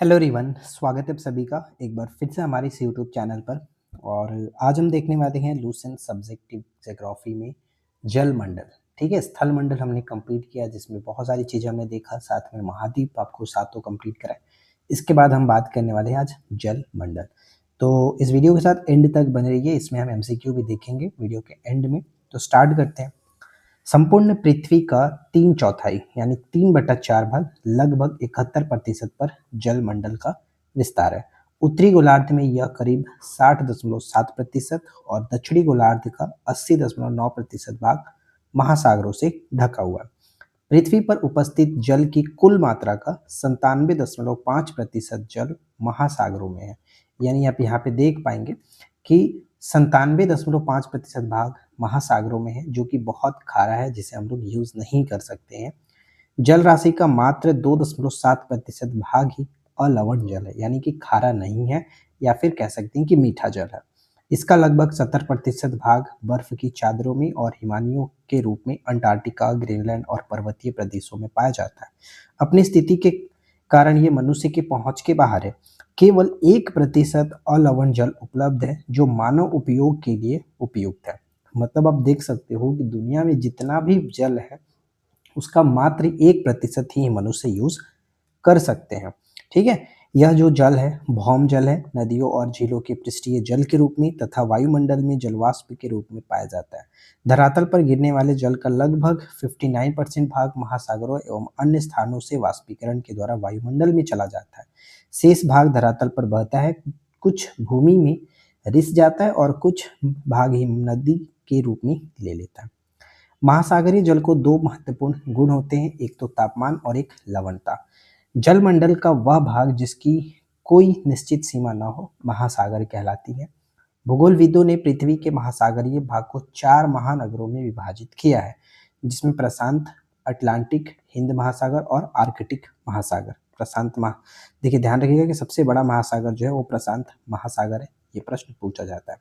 Hello everyone, स्वागत है आप सभी का एक बार फिर से हमारे इस यूट्यूब चैनल पर। और आज हम देखने वाले हैं लूसेंट सब्जेक्टिव ज्योग्राफी में जल मंडल। ठीक है, स्थल मंडल हमने कंप्लीट किया जिसमें बहुत सारी चीज़ें हमने देखा, साथ में महाद्वीप आपको सातों कंप्लीट कराए। इसके बाद हम बात करने वाले हैं आज जल मंडल। तो इस वीडियो के साथ एंड तक बने रहिए, इसमें हम एमसीक्यू भी देखेंगे वीडियो के एंड में। तो स्टार्ट करते हैं। संपूर्ण पृथ्वी का 3/4 यानी 3/4 भाग लगभग 71% पर जलमंडल का विस्तार है। उत्तरी गोलार्ध में यह करीब 60.7% और दक्षिणी गोलार्ध का 80.9% भाग महासागरों से ढका हुआ है। पृथ्वी पर उपस्थित जल की कुल मात्रा का 97.5% जल महासागरों में है। यानी आप यहाँ पे देख पाएंगे कि 97.5% भाग महासागरों में है, जो कि बहुत खारा है, जिसे हम लोग यूज नहीं कर सकते हैं। जल राशि का मात्र 2.7% भाग ही अलवण जल है, यानी कि खारा नहीं है, या फिर कह सकते हैं कि मीठा जल है। इसका लगभग 70% भाग बर्फ की चादरों में और हिमानियों के रूप में अंटार्कटिका, ग्रीनलैंड और पर्वतीय प्रदेशों में पाया जाता है। अपनी स्थिति के कारण ये मनुष्य की पहुंच के बाहर है। केवल 1% अलवण जल उपलब्ध है जो मानव उपयोग के लिए उपयुक्त है। मतलब आप देख सकते हो कि दुनिया में जितना भी जल है उसका मात्र 1% ही मनुष्य यूज कर सकते हैं। ठीक है, यह जो जल है भौम जल है, नदियों और झीलों के पृष्ठीय जल के रूप में तथा वायुमंडल में जलवाष्प के रूप में पाया जाता है। धरातल पर गिरने वाले जल का लगभग 59% भाग महासागरों एवं अन्य स्थानों से वाष्पीकरण के द्वारा वायुमंडल में चला जाता है। शेष भाग धरातल पर बहता है, कुछ भूमि में रिस जाता है और कुछ भाग ही नदी के रूप में ले लेता है। महासागरीय जल को दो महत्वपूर्ण गुण होते हैं, एक तो तापमान और एक लवणता। जलमंडल का वह भाग जिसकी कोई निश्चित सीमा न हो महासागर कहलाती है। भूगोलविदों ने पृथ्वी के महासागरीय भाग को 4 महानगरों में विभाजित किया है, जिसमें प्रशांत, अटलांटिक, हिंद महासागर और आर्कटिक महासागर। प्रशांत महा देखिए, ध्यान रखिएगा कि सबसे बड़ा महासागर जो है वो प्रशांत महासागर है। ये प्रश्न पूछा जाता है।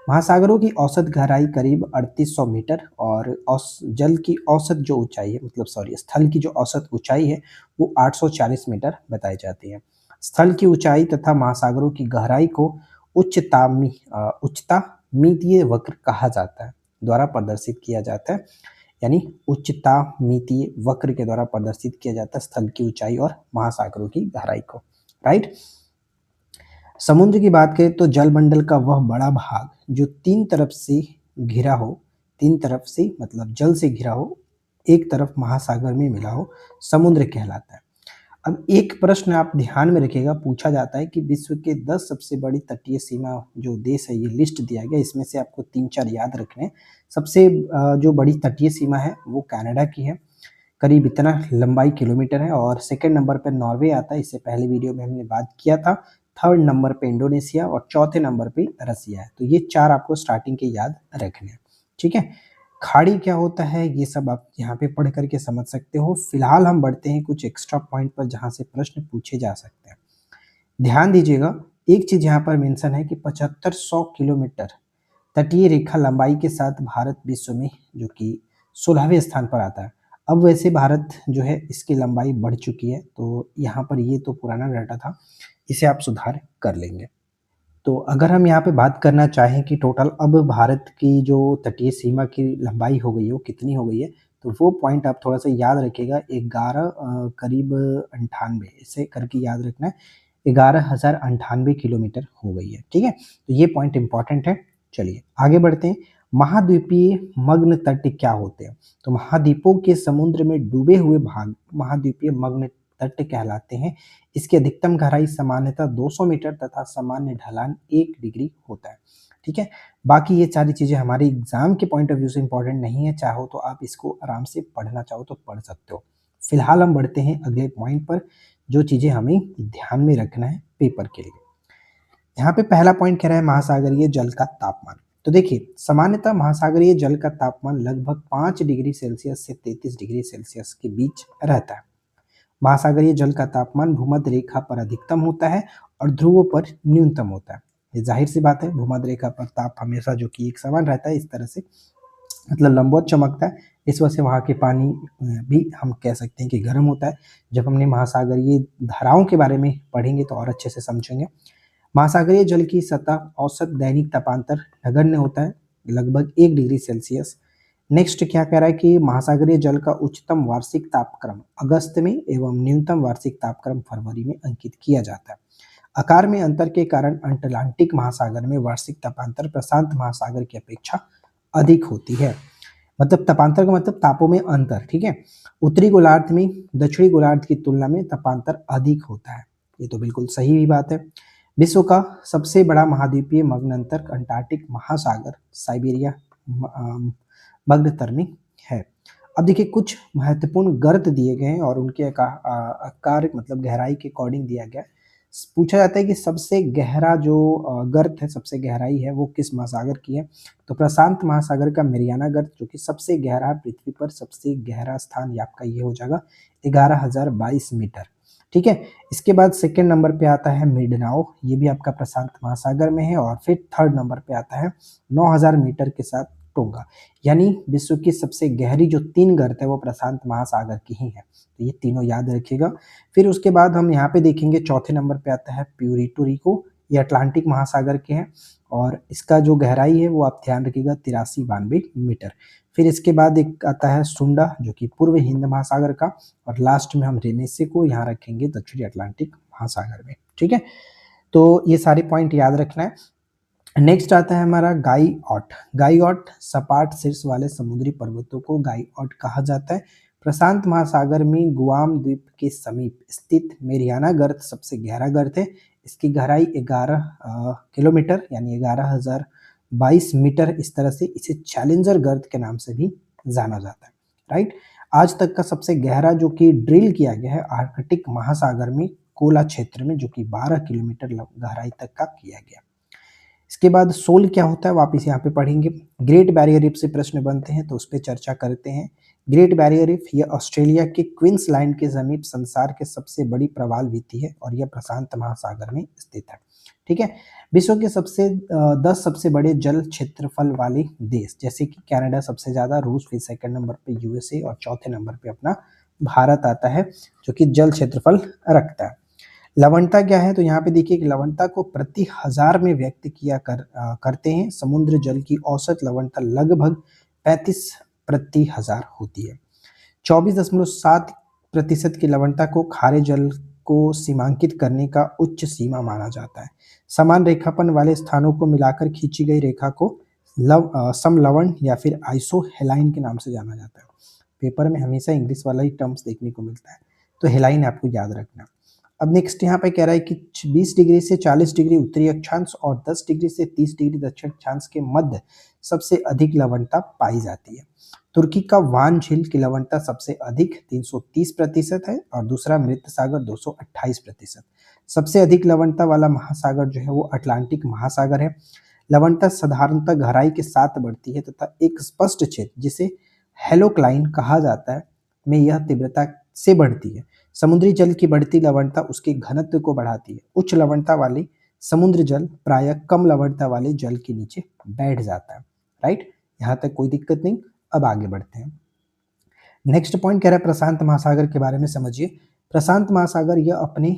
महासागरों की औसत गहराई करीब 3800 मीटर और जल की औसत जो ऊंचाई है, मतलब सॉरी, स्थल की जो औसत ऊंचाई है वो 840 मीटर बताई जाती है। स्थल की ऊंचाई तथा महासागरों की गहराई को उच्चता मितीय वक्र कहा जाता है, द्वारा प्रदर्शित किया जाता है। यानी उच्चता मितीय वक्र के द्वारा प्रदर्शित किया जाता है स्थल की ऊंचाई और महासागरों की गहराई को। राइट। समुद्र की बात करें तो जलमंडल का वह बड़ा भाग जो तीन तरफ से घिरा हो, तीन तरफ से मतलब जल से घिरा हो, एक तरफ महासागर में मिला हो, समुद्र कहलाता है। अब एक प्रश्न आप ध्यान में रखिएगा, पूछा जाता है कि विश्व के 10 सबसे बड़ी तटीय सीमा जो देश है, ये लिस्ट दिया गया, इसमें से आपको 3-4 याद रखने हैं। सबसे जो बड़ी तटीय सीमा है वो कनाडा की है, करीब इतना लंबाई किलोमीटर है। और सेकंड नंबर पर नॉर्वे आता है, इससे पहले वीडियो में हमने बात किया था। थर्ड नंबर पे इंडोनेशिया और चौथे नंबर पे रसिया है। तो ये 4 आपको स्टार्टिंग के याद रखने हैं। ठीक है, खाड़ी क्या होता है ये सब आप यहाँ पे पढ़ करके समझ सकते हो। फिलहाल हम बढ़ते हैं कुछ एक्स्ट्रा पॉइंट पर जहाँ से प्रश्न पूछे जा सकते हैं। ध्यान दीजिएगा, एक चीज यहाँ पर मेंशन है कि 7500 किलोमीटर तटीय रेखा लंबाई के साथ भारत विश्व में जो कि 16वें स्थान पर आता है। अब वैसे भारत जो है इसकी लंबाई बढ़ चुकी है, तो यहाँ पर ये तो पुराना डाटा था, इसे आप सुधार कर लेंगे। तो अगर हम यहाँ पे बात करना चाहें कि टोटल अब भारत की जो तटीय सीमा की लंबाई हो गई है वो कितनी हो गई है, तो वो पॉइंट आप थोड़ा सा याद रखिएगा। 11 करीब 98 ऐसे करके याद रखना है, 11,098 किलोमीटर हो गई है। ठीक है, तो ये पॉइंट इंपॉर्टेंट है। चलिए आगे बढ़ते हैं। महाद्वीपीय मग्न तट क्या होते हैं? तो महाद्वीपों के समुद्र में डूबे हुए भाग महाद्वीपीय मग्न तट कहलाते हैं। इसकी अधिकतम गहराई सामान्यतः 200 मीटर तथा सामान्य ढलान 1 डिग्री होता है। ठीक है, बाकी ये सारी चीजें हमारे एग्जाम के पॉइंट ऑफ व्यू से इंपॉर्टेंट नहीं है, चाहो तो आप इसको आराम से पढ़ना चाहो तो पढ़ सकते हो। फिलहाल हम बढ़ते हैं अगले पॉइंट पर, जो चीजें हमें ध्यान में रखना है पेपर के लिए। यहाँ पे पहला पॉइंट कह रहा है महासागरीय जल का तापमान। तो देखिए, सामान्यतः महासागरीय जल का तापमान लगभग 5 डिग्री सेल्सियस से 33 डिग्री सेल्सियस के बीच रहता है। महासागरीय जल का तापमान भूमध्य रेखा पर अधिकतम होता है और ध्रुवों पर न्यूनतम होता है। ये जाहिर सी बात है, भूमध्य रेखा पर ताप हमेशा जो कि एक समान रहता है, इस तरह से मतलब लंबवत चमकता है। इस वजह से वहाँ के पानी भी हम कह सकते हैं कि गर्म होता है। जब हमने महासागरीय धाराओं के बारे में पढ़ेंगे तो और अच्छे से समझेंगे। महासागरीय जल की सतह औसत दैनिक तापांतर नगण्य होता है, लगभग 1 डिग्री सेल्सियस। नेक्स्ट क्या कह रहा है कि महासागरीय जल का उच्चतम वार्षिक तापक्रम अगस्त में एवं न्यूनतम वार्षिक तापक्रम फरवरी में अंकित किया जाता है। आकार में अंतर के कारण अटलांटिक महासागर में वार्षिक तापांतर प्रशांत महासागर की अपेक्षा अधिक होती है। मतलब तापांतर का मतलब तापों में अंतर, ठीक है। उत्तरी गोलार्ध में दक्षिणी गोलार्ध की तुलना में तापांतर अधिक होता है, ये तो बिल्कुल सही भी बात है। विश्व का सबसे बड़ा महाद्वीपीय मग्नतर अंटार्कटिक महासागर साइबेरिया मग्नतर में है। अब देखिए कुछ महत्वपूर्ण गर्त दिए गए हैं और उनके आकार मतलब गहराई के अकॉर्डिंग दिया गया है। पूछा जाता है कि सबसे गहरा जो गर्त है, सबसे गहराई है, वो किस महासागर की है। तो प्रशांत महासागर का मेरियाना गर्त जो कि सबसे गहरा पृथ्वी पर सबसे गहरा स्थान ये आपका ये हो जाएगा 11,022 मीटर, ठीक है। इसके बाद सेकंड नंबर पे आता है मिडनाओ, ये भी आपका प्रशांत महासागर में है। और फिर थर्ड नंबर पे आता है 9,000 मीटर के साथ टोंगा। यानी विश्व की सबसे गहरी जो 3 गर्त है वो प्रशांत महासागर की ही है, तो ये तीनों याद रखिएगा। फिर उसके बाद हम यहाँ पे देखेंगे चौथे नंबर पे आता है प्यूरिटो रिको, ये अटलांटिक महासागर के हैं और इसका जो गहराई है वो आप ध्यान रखिएगा 83-92 मीटर। फिर इसके बाद एक आता है सुंडा जो कि पूर्व हिंद महासागर का, और लास्ट में हम रेनेसे को यहाँ रखेंगे दक्षिणी अटलांटिक महासागर में, ठीक है। तो ये सारे पॉइंट याद रखना है। नेक्स्ट आता है हमारा गाइऑट। गाइऑट सपाट शीर्ष वाले समुद्री पर्वतों को गाइऑट कहा जाता है। प्रशांत महासागर में गुआम द्वीप के समीप स्थित मेरियाना गर्त सबसे गहरा गर्त है। इसकी गहराई 11 किलोमीटर यानी 11,022 मीटर। इस तरह से इसे चैलेंजर गर्त के नाम से भी जाना जाता है, राइट। आज तक का सबसे गहरा जो कि ड्रिल किया गया है आर्कटिक महासागर में कोला क्षेत्र में, जो कि 12 किलोमीटर गहराई तक का किया गया। इसके बाद सोल क्या होता है वापिस यहाँ पे पढ़ेंगे। ग्रेट बैरियर रीफ से प्रश्न बनते हैं तो उस पर चर्चा करते हैं। ग्रेट बैरियर रीफ यह ऑस्ट्रेलिया के क्वींसलैंड के समीप संसार के सबसे बड़ी प्रवाल भित्ति है और यह प्रशांत महासागर में स्थित है, ठीक है। विश्व के 10 सबसे बड़े जल क्षेत्रफल वाले देश जैसे कि कनाडा सबसे ज्यादा, रूस फिर सेकंड नंबर पे यूएसए और चौथे नंबर पे अपना भारत आता है जो कि जल क्षेत्रफल रखता है। लवणता क्या है, तो यहाँ पे देखिए कि लवणता को प्रति हजार में व्यक्त करते हैं। समुद्र जल की औसत लवणता लगभग 35 प्रति हजार होती है। 24.7% की लवणता को खारे जल को सीमांकित करने का उच्च सीमा माना जाता है। समान रेखापन वाले स्थानों को मिलाकर खींची गई रेखा को समलवण या फिर आइसोहेलाइन के नाम से जाना जाता है। पेपर में हमेशा इंग्लिश वाला ही टर्म्स देखने को मिलता है, तो हेलाइन आपको याद रखना। अब नेक्स्ट यहाँ पे कह रहा है कि 20 डिग्री से 40 डिग्री उत्तरी अक्षांश और 10 डिग्री से 30 डिग्री दक्षिण अक्षांश के मध्य सबसे अधिक लवणता पाई जाती है। तुर्की का वान झील की लवणता सबसे अधिक 330% है और दूसरा मृत सागर 228%। सबसे अधिक लवणता वाला महासागर जो है वो अटलांटिक महासागर है। लवणता साधारणतः गहराई के साथ बढ़ती है तथा एक स्पष्ट क्षेत्र जिसे हेलोक्लाइन कहा जाता है में यह तीव्रता से बढ़ती है। समुद्री जल की बढ़ती लवणता उसके घनत्व को बढ़ाती है। उच्च लवणता वाले समुद्र जल प्रायः कम लवणता वाले जल के नीचे बैठ जाता है, राइट। यहाँ तक कोई दिक्कत नहीं। अब आगे बढ़ते हैं। नेक्स्ट पॉइंट कह रहा है प्रशांत महासागर के बारे में समझिए। प्रशांत महासागर यह अपने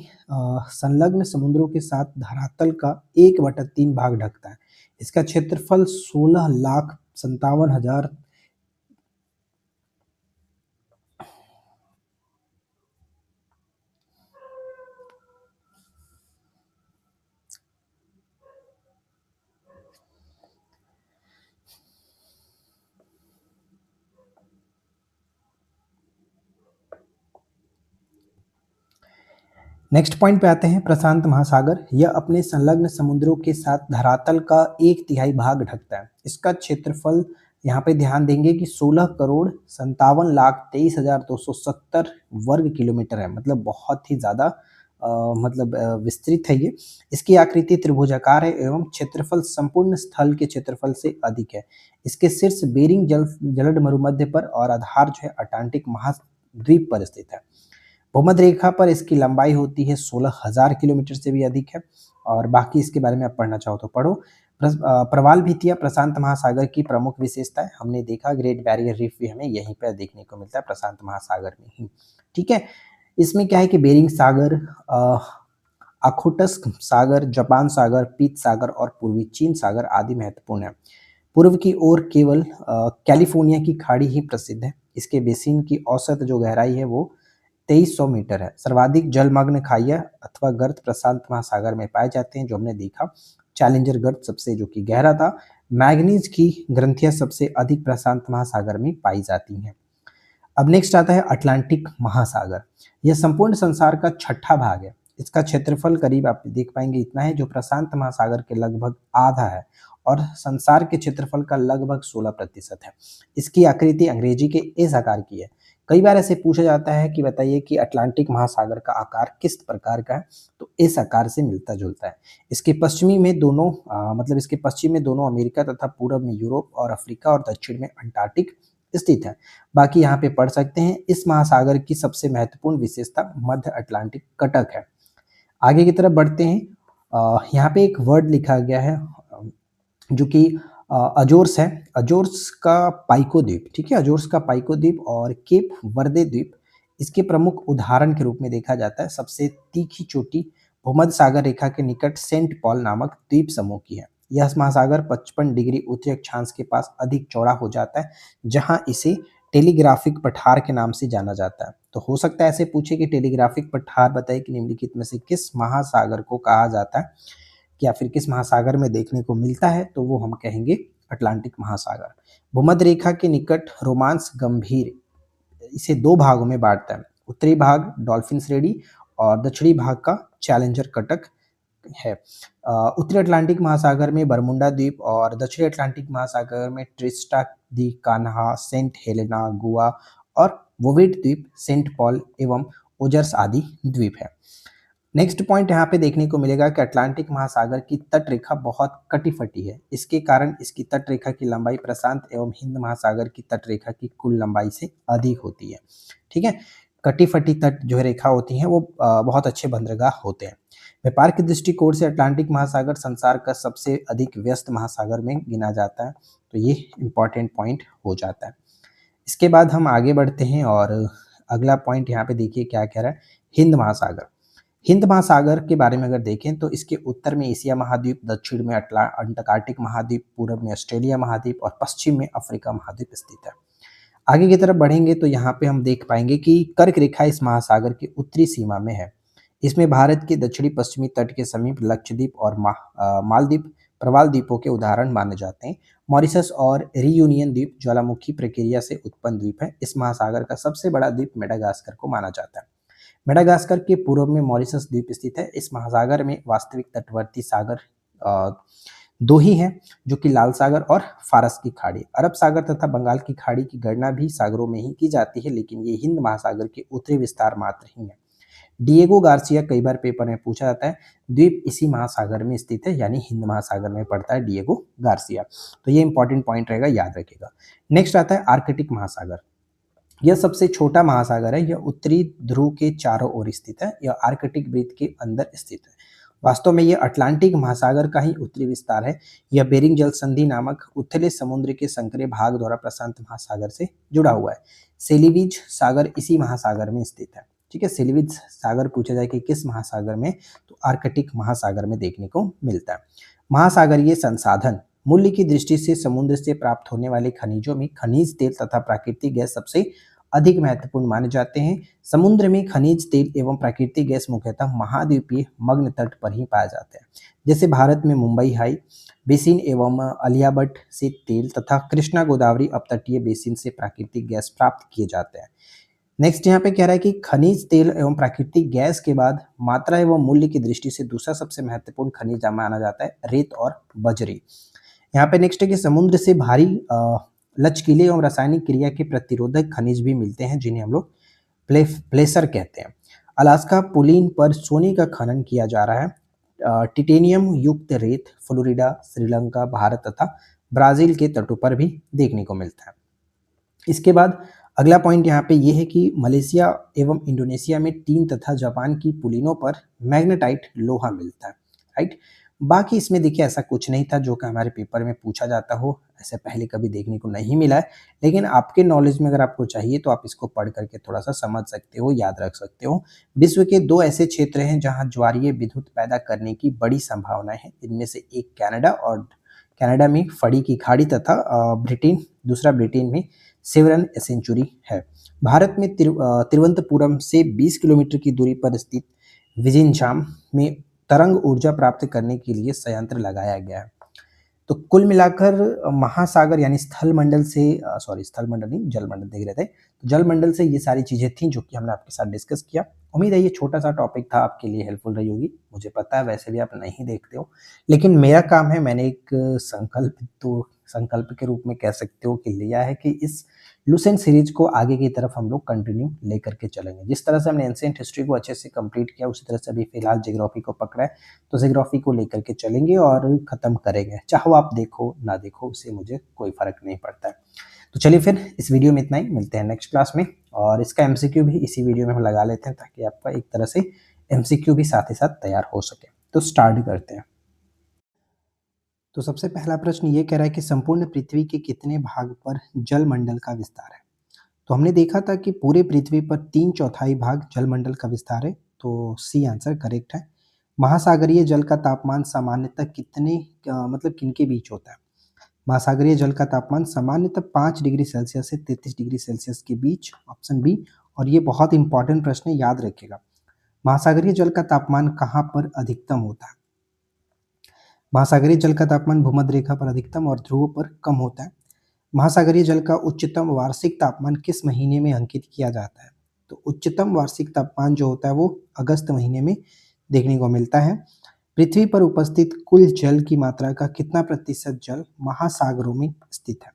संलग्न समुद्रों के साथ धरातल का 1/3 भाग ढकता है। इसका क्षेत्रफल 16,57,000 नेक्स्ट पॉइंट पे आते हैं। प्रशांत महासागर यह अपने संलग्न समुद्रों के साथ धरातल का 1/3 भाग ढकता है। इसका क्षेत्रफल यहाँ पे ध्यान देंगे कि 16,57,23,270 वर्ग किलोमीटर है। मतलब बहुत ही ज्यादा मतलब विस्तृत है ये। इसकी आकृति त्रिभुजाकार है एवं क्षेत्रफल संपूर्ण स्थल के क्षेत्रफल से अधिक है। इसके शीर्ष बेरिंग जलद मरुमध्य पर और आधार जो है अटलांटिक महाद्वीप पर स्थित है। भूमध्य रेखा पर इसकी लंबाई होती है 16,000 किलोमीटर से भी अधिक है। और बाकी इसके बारे में आप पढ़ना चाहो तो पढ़ो। प्रवाल भित्तियां प्रशांत महासागर की प्रमुख विशेषता है। हमने देखा ग्रेट बैरियर रीफ भी हमें यहीं पर देखने को मिलता है, प्रशांत महासागर में ही। ठीक है, इसमें क्या है कि बेरिंग सागर, ओखोटस्क सागर, जापान सागर, पीत सागर और पूर्वी चीन सागर आदि महत्वपूर्ण है। पूर्व की ओर केवल कैलिफोर्निया की खाड़ी ही प्रसिद्ध है। इसके बेसिन की औसत जो गहराई है वो 2300 मीटर है। सर्वाधिक जलमग्न खाइयां अथवा गर्त प्रशांत महासागर में पाए जाते हैं, जो हमने देखा। चैलेंजर गर्त सबसे जो कि गहरा था। मैग्नीज की ग्रंथियां सबसे अधिक प्रशांत महासागर में पाई जाती हैं। अब नेक्स्ट आता है अटलांटिक महासागर। यह संपूर्ण संसार का छठा भाग है। इसका क्षेत्रफल करीब आप देख पाएंगे इतना है, जो प्रशांत महासागर के लगभग आधा है और संसार के क्षेत्रफल का लगभग 16% है। इसकी आकृति अंग्रेजी के एस आकार की है। कई बार ऐसे पूछा जाता है कि बताइए कि अटलांटिक महासागर का आकार किस प्रकार का है, तो इस आकार से मिलता जुलता है। इसके पश्चिमी में दोनों मतलब इसके पश्चिम में दोनों अमेरिका तथा पूर्व में यूरोप और अफ्रीका और दक्षिण में अंटार्कटिक स्थित है। बाकी यहाँ पे पढ़ सकते हैं। इस महासागर की सबसे महत्वपूर्ण विशेषता मध्य अटलांटिक कटक है। आगे की तरफ बढ़ते हैं। यहाँ पे एक वर्ड लिखा गया है जो कि अजोर्स है। अजोर्स का पाइको द्वीप, ठीक है, अजोर्स का पाइको द्वीप और केप वर्दे द्वीप इसके प्रमुख उदाहरण के रूप में देखा जाता है। सबसे तीखी चोटी भूमध्य सागर रेखा के निकट सेंट पॉल नामक द्वीप समूह की है। यह महासागर 55 डिग्री उत्तरी अक्षांश के पास अधिक चौड़ा हो जाता है, जहां इसे टेलीग्राफिक पठार के नाम से जाना जाता है। तो हो सकता है ऐसे पूछे कि टेलीग्राफिक पठार बताइए कि निम्नलिखित में से किस महासागर को कहा जाता है, या फिर किस महासागर में देखने को मिलता है, तो वो हम कहेंगे अटलांटिक महासागर। भूमध्य रेखा के निकट रोमांस गंभीर इसे दो भागों में बांटता है। उत्तरी भाग डॉल्फिन श्रेणी और दक्षिणी भाग का चैलेंजर कटक है। उत्तरी अटलांटिक महासागर में बरमुंडा द्वीप और दक्षिणी अटलांटिक महासागर में ट्रिस्टा दी कान्हा, सेंट हेलेना, गुआ और वोविड द्वीप, सेंट पॉल एवं ओजर्स आदि द्वीप है। नेक्स्ट पॉइंट यहाँ पे देखने को मिलेगा कि अटलांटिक महासागर की तट रेखा बहुत कटी-फटी है। इसके कारण इसकी तट रेखा की लंबाई प्रशांत एवं हिंद महासागर की तट रेखा की कुल लंबाई से अधिक होती है। ठीक है, कटी-फटी तट जो रेखा होती है वो बहुत अच्छे बंदरगाह होते हैं। व्यापार के दृष्टिकोण से अटलांटिक महासागर संसार का सबसे अधिक व्यस्त महासागर में गिना जाता है, तो ये इंपॉर्टेंट पॉइंट हो जाता है। इसके बाद हम आगे बढ़ते हैं और अगला पॉइंट यहाँ पे देखिए क्या कह रहा है। हिंद महासागर। हिंद महासागर के बारे में अगर देखें तो इसके उत्तर में एशिया महाद्वीप, दक्षिण में अंटार्कटिक महाद्वीप, पूर्व में ऑस्ट्रेलिया महाद्वीप और पश्चिम में अफ्रीका महाद्वीप स्थित है। आगे की तरफ बढ़ेंगे तो यहाँ पे हम देख पाएंगे कि कर्क रेखा इस महासागर की उत्तरी सीमा में है। इसमें भारत के दक्षिणी पश्चिमी तट के समीप लक्षद्वीप और मालदीव प्रवाल द्वीपों के उदाहरण माने जाते हैं। मॉरिशस और रियूनियन द्वीप ज्वालामुखी प्रक्रिया से उत्पन्न द्वीप है। इस महासागर का सबसे बड़ा द्वीप मेडागास्कर को माना जाता है। मेडागास्कर के पूर्व में मॉरिशस द्वीप स्थित है। इस महासागर में वास्तविक तटवर्ती सागर दो ही हैं, जो कि लाल सागर और फारस की खाड़ी। अरब सागर तथा बंगाल की खाड़ी की गणना भी सागरों में ही की जाती है, लेकिन ये हिंद महासागर के उत्तरी विस्तार मात्र ही है। डिएगो गार्सिया कई बार पेपर में पूछा जाता है। द्वीप इसी महासागर में स्थित है, यानी हिंद महासागर में पड़ता है डिएगो गार्सिया। तो ये इंपॉर्टेंट पॉइंट रहेगा, याद रखिएगा। नेक्स्ट आता है आर्कटिक महासागर। यह सबसे छोटा महासागर है। यह उत्तरी ध्रुव के चारों ओर स्थित है। यह आर्कटिक वृत्त के अंदर स्थित है। वास्तव में यह अटलांटिक महासागर का ही उत्तरी विस्तार है। यह बेरिंग जल संधि नामक उथले समुद्र के संकरे भाग द्वारा प्रशांत महासागर से जुड़ा हुआ है। सेलिविज सागर इसी महासागर में स्थित है। ठीक है, सेलिविज सागर पूछा जाए कि किस महासागर में, तो आर्कटिक महासागर में देखने को मिलता है। महासागरीय संसाधन मूल्य की दृष्टि से समुद्र से प्राप्त होने वाले खनिजों में खनिज तेल तथा प्राकृतिक गैस सबसे अधिक महत्वपूर्ण माने जाते हैं। समुद्र में खनिज तेल एवं प्राकृतिक गैस मुख्यतः महाद्वीपीय मग्न तट पर ही पाए जाते हैं। जैसे भारत में मुंबई हाई बेसिन एवं अलियाबट से तेल तथा कृष्णा गोदावरी अपतटीय बेसिन से प्राकृतिक गैस प्राप्त किए जाते हैं। नेक्स्ट यहाँ पे कह रहा है कि खनिज तेल एवं प्राकृतिक गैस के बाद मात्रा एवं मूल्य की दृष्टि से दूसरा सबसे महत्वपूर्ण खनिज माना जाता है रेत और बजरी। यहाँ पे नेक्स्ट है कि समुद्र से भारी लचकीले एवं रासायनिक क्रिया के प्रतिरोधक खनिज भी मिलते हैं, जिन्हें हम लोग प्लेसर कहते हैं। अलास्का पुलिन पर सोने का खनन किया जा रहा है। टिटेनियम युक्त रेत फ्लोरिडा, श्रीलंका, भारत तथा ब्राजील के तटों पर भी देखने को मिलता है। इसके बाद अगला पॉइंट यहाँ पे ये है कि मलेशिया एवं इंडोनेशिया में टीन तथा जापान की पुलिनों पर मैग्नेटाइट लोहा मिलता है। राइट, बाकी इसमें देखिए ऐसा कुछ नहीं था जो कि हमारे पेपर में पूछा जाता हो, ऐसे पहले कभी देखने को नहीं मिला है। लेकिन आपके नॉलेज में अगर आपको चाहिए तो आप इसको पढ़ करके थोड़ा-सा समझ सकते हो, याद रख सकते हो। विश्व के 2 ऐसे क्षेत्र हैं जहाँ ज्वारीय विद्युत पैदा करने की बड़ी संभावनाएँ हैं। इनमें से एक कनाडा और कनाडा में फड़ी की खाड़ी तथा दूसरा ब्रिटेन में सेवरन सेंचुरी है। भारत में तिरुवनंतपुरम से 20 किलोमीटर की दूरी पर स्थित विजिंझाम में तरंग ऊर्जा प्राप्त करने के लिए संयंत्र लगाया गया है। तो कुल मिलाकर महासागर यानी स्थलमंडल से स्थलमंडल नहीं, जलमंडल देख रहे थे। तो जलमंडल से ये सारी चीज़ें थी जो कि हमने आपके साथ डिस्कस किया। उम्मीद है ये छोटा-सा टॉपिक था आपके लिए हेल्पफुल रही होगी। मुझे पता है वैसे भी आप नहीं देखते हो, लेकिन मेरा काम है, मैंने एक संकल्प के रूप में कह सकते हो कि लिया है कि इस लुसेंट सीरीज को आगे की तरफ हम लोग कंटिन्यू लेकर के चलेंगे। जिस तरह से हमने एंशिएंट हिस्ट्री को अच्छे से कंप्लीट किया, उसी तरह से अभी फिलहाल ज्योग्राफी को पकड़ा है। तो ज्योग्राफी को लेकर के चलेंगे और ख़त्म करेंगे। चाहो आप देखो, ना देखो, उससे मुझे कोई फ़र्क नहीं पड़ता है। तो चलिए फिर इस वीडियो में इतना ही, मिलते हैं नेक्स्ट क्लास में और इसका एमसीक्यू भी इसी वीडियो में हम लगा लेते हैं ताकि आपका एक तरह से एमसीक्यू भी साथ ही साथ तैयार हो सके। तो स्टार्ट करते हैं। तो सबसे पहला प्रश्न ये कह रहा है कि संपूर्ण पृथ्वी के कितने भाग पर जलमंडल का विस्तार है? तो हमने देखा था कि पूरे पृथ्वी पर 3/4 भाग जलमंडल का विस्तार है, तो सी आंसर करेक्ट है। महासागरीय जल का तापमान सामान्यतः मतलब किनके बीच होता है? महासागरीय जल का तापमान सामान्यतः 5 डिग्री सेल्सियस से 33 डिग्री सेल्सियस के बीच, ऑप्शन बी। और ये बहुत इंपॉर्टेंट प्रश्न है, याद रखिएगा। महासागरीय जल का तापमान कहाँ पर अधिकतम होता है? महासागरीय जल का तापमान भूमध्य रेखा पर अधिकतम और ध्रुवों पर कम होता है। महासागरीय जल का उच्चतम वार्षिक तापमान किस महीने में अंकित किया जाता है? तो उच्चतम वार्षिक तापमान जो होता है वो अगस्त महीने में देखने को मिलता है। पृथ्वी पर उपस्थित कुल जल की मात्रा का कितना प्रतिशत जल महासागरों में स्थित है?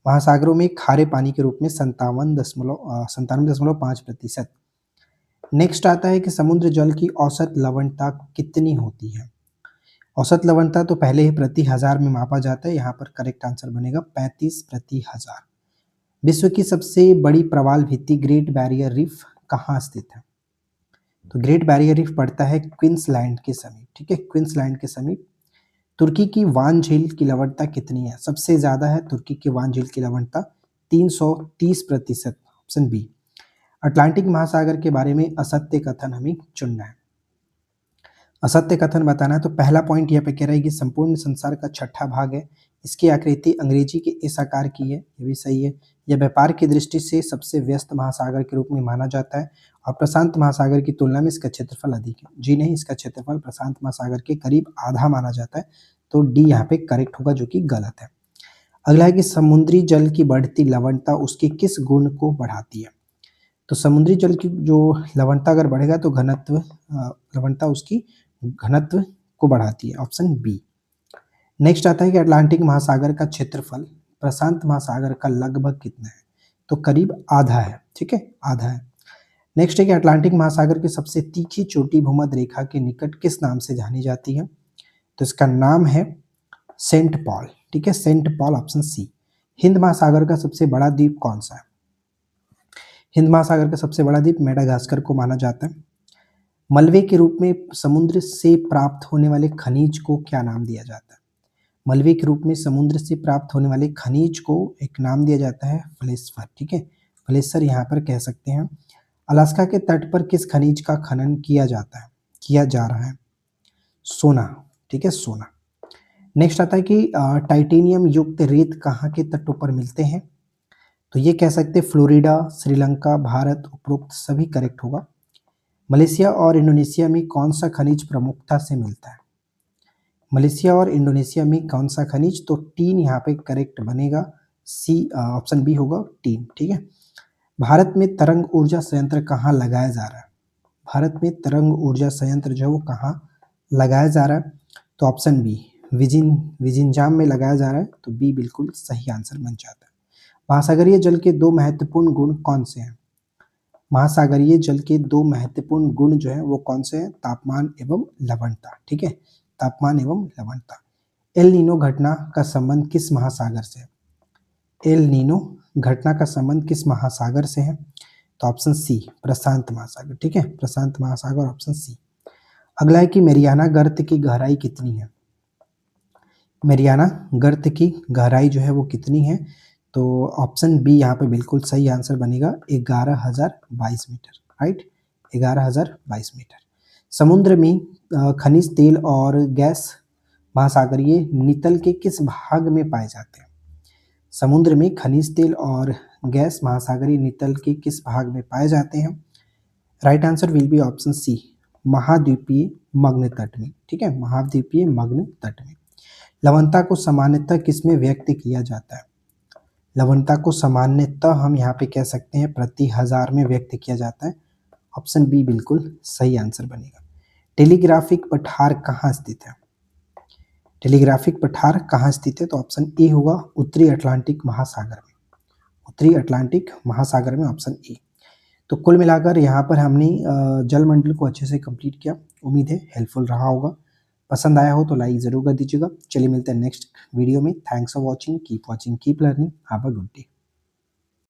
महासागरों में खारे पानी के रूप में 97.5%। नेक्स्ट आता है कि समुद्र जल की औसत लवणता कितनी होती है? औसत लवणता तो पहले ही प्रति हजार में मापा जाता है, यहाँ पर करेक्ट आंसर बनेगा 35 प्रति हजार। विश्व की सबसे बड़ी प्रवाल भित्ति ग्रेट बैरियर रीफ कहाँ स्थित है? तो ग्रेट बैरियर रीफ पड़ता है क्वींसलैंड के समीप, ठीक है, क्वींसलैंड के समीप। तुर्की की वान झील की लवणता कितनी है? सबसे ज्यादा है तुर्की की वान झील की लवणता 330%, ऑप्शन बी। अटलांटिक महासागर के बारे में असत्य कथन हमें चुनना है। असत्य कथन बताना है तो पहला पॉइंट यहाँ पे कह रहा है कि संपूर्ण संसार का छठा भाग है, इसकी आकृति अंग्रेजी के इस आकार की है, ये भी सही है। यह व्यापार की दृष्टि से सबसे व्यस्त महासागर के रूप में माना जाता है और प्रशांत महासागर की तुलना में इसका क्षेत्रफल अधिक है। जी नहीं, इसका क्षेत्रफल प्रशांत महासागर के करीब आधा माना जाता है, तो डी यहाँ पे करेक्ट होगा, जो कि गलत है। अगला है कि समुद्री जल की बढ़ती लवणता उसके किस गुण को बढ़ाती है? तो समुद्री जल की जो लवणता अगर बढ़ेगा तो लवणता उसकी घनत्व को बढ़ाती है, ऑप्शन बी। नेक्स्ट आता है कि अटलांटिक महासागर का क्षेत्रफल प्रशांत महासागर का लगभग कितना है? तो करीब आधा है, ठीक है, आधा है। नेक्स्ट है कि अटलांटिक महासागर की सबसे तीखी चोटी भूमध्य रेखा के निकट किस नाम से जानी जाती है? तो इसका नाम है सेंट पॉल, ठीक है, सेंट पॉल, ऑप्शन सी। हिंद महासागर का सबसे बड़ा द्वीप कौन सा है? हिंद महासागर का सबसे बड़ा द्वीप मेडागास्कर को माना जाता है। मलबे के रूप में समुद्र से प्राप्त होने वाले खनिज को क्या नाम दिया जाता है? मलबे के रूप में समुद्र से प्राप्त होने वाले खनिज को एक नाम दिया जाता है फ्लेस्फर, ठीक है, फ्लेस्फर यहाँ पर कह सकते हैं। अलास्का के तट पर किस खनिज का खनन किया जा रहा है? सोना, ठीक है, सोना। नेक्स्ट आता है कि टाइटेनियम युक्त रेत कहाँ के तटों पर मिलते हैं? तो ये कह सकते हैं फ्लोरिडा, श्रीलंका, भारत, उपरोक्त सभी करेक्ट होगा। मलेशिया और इंडोनेशिया में कौन सा खनिज प्रमुखता से मिलता है? मलेशिया और इंडोनेशिया में कौन सा खनिज? तो टीन यहाँ पे करेक्ट बनेगा, सी, ऑप्शन बी होगा टीन, ठीक है। भारत में तरंग ऊर्जा संयंत्र कहाँ लगाया जा रहा है? भारत में तरंग ऊर्जा संयंत्र जो है वो कहाँ लगाया जा रहा है? तो ऑप्शन बी, विजिंजाम में लगाया जा रहा है, तो बी बिल्कुल सही आंसर बन जाता है। महासागरीय जल के दो महत्वपूर्ण गुण कौन से हैं? महासागरीय जल के दो महत्वपूर्ण गुण जो है वो कौन से हैं? तापमान एवं लवणता, ठीक है, तापमान एवं लवणता। एल नीनो घटना का संबंध किस महासागर से है? एल नीनो घटना का संबंध किस महासागर से है? तो ऑप्शन सी, प्रशांत महासागर, ठीक है, प्रशांत महासागर, ऑप्शन सी। अगला है कि मेरियाना गर्त की गहराई कितनी है। मेरियाना गर्त की गहराई जो है वो कितनी है, तो ऑप्शन बी यहाँ पे बिल्कुल सही आंसर बनेगा, 11,022 मीटर, राइट, 11,022 मीटर। समुद्र में खनिज तेल और गैस महासागरीय नितल के किस भाग में पाए जाते हैं। समुद्र में खनिज तेल और गैस महासागरीय नितल के किस भाग में पाए जाते हैं। Right answer will be option C, महाद्वीपीय मग्न तट में, ठीक है, महाद्वीपीय मग्न तट में। लवणता को सामान्यतः किसमें व्यक्त किया जाता है। लवणता को सामान्यतः हम यहाँ पे कह सकते हैं प्रति हजार में व्यक्त किया जाता है। ऑप्शन बी बिल्कुल सही आंसर बनेगा। टेलीग्राफिक पठार कहाँ स्थित है। टेलीग्राफिक पठार कहाँ स्थित है, तो ऑप्शन ए होगा उत्तरी अटलांटिक महासागर में, उत्तरी अटलांटिक महासागर में, ऑप्शन ए। तो कुल मिलाकर यहाँ पर हमने जलमंडल को अच्छे से कंप्लीट किया। उम्मीद है हेल्पफुल रहा होगा। पसंद आया हो तो लाइक ज़रूर कर दीजिएगा। चलिए मिलते हैं नेक्स्ट वीडियो में। Thanks for watching, keep learning, have a good day.